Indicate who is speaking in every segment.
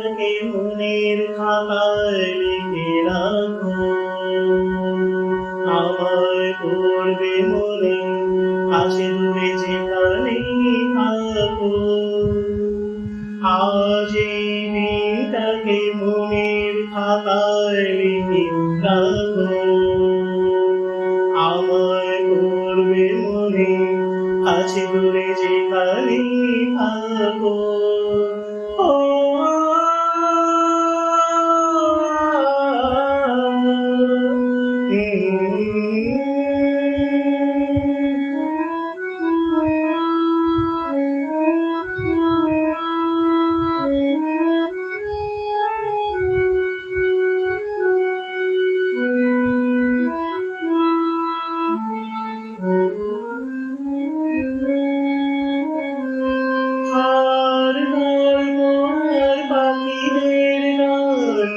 Speaker 1: দিনটাকে মনের খাতায় লিখে রাখো, আমায় পড়বে মনে কাছে দূরে যেখানেই থাকো। আজ এই দিনটাকে মনের খাতায় লিখে রাখো, আমায় পড়বে মনে কাছে দূরে যেখানেই থাকো।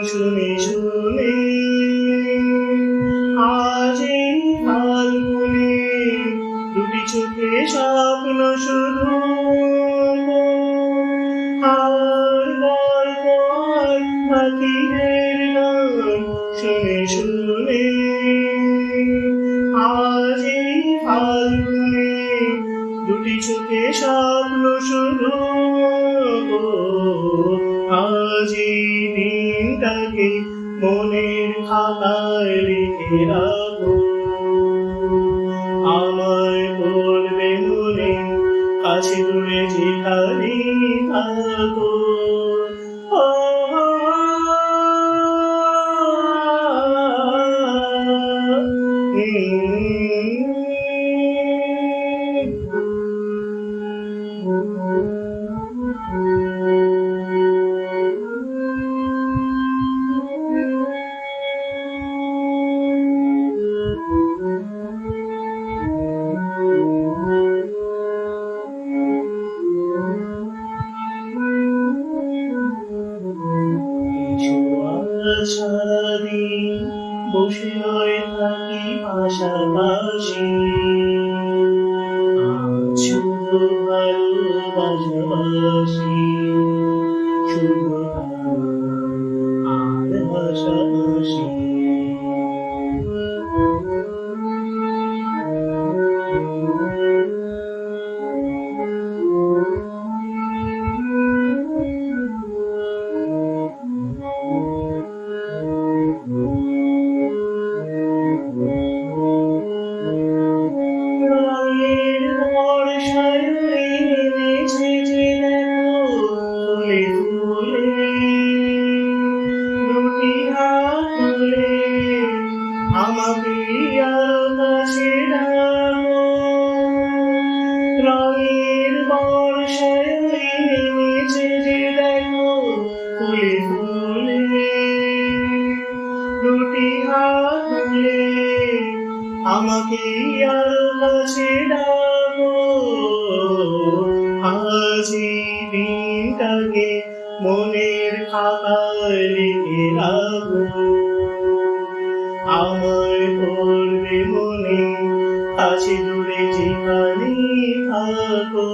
Speaker 1: শুনে শুনে আজ এই ফাল্গুনে দুটি চোখে স্বপ্ন শুধু, আর গল্প আর পাখিদের গান শুনে শুনে আজ এই ফাল্গুনে দুটি চোখে স্বপ্ন শুধু। আজ এই দিনটাকে মনের খাতায় লিখে রাখো, আমায় পড়বে মনে কাছে দূরে যেখানেই থাকো। সারাদিন বসে হয়ে থাকি পাশাপাশি, আজ শুধু ভালোবাসাবাসি, শুধু আর ভাষাভাষি। আমাকে আকাশে ডাকো, রঙের বর্ষায় নেমেছে যে দেখো ফুলে ফুলে, দুটি হাত তুলে আমাকে আরো কাছে ডাকো। আজ এই দিনটাকে মনের খাতায় লিখে রাখো, আমায় পড়বে মনে কাছে দূরে যেখানেই থাকো।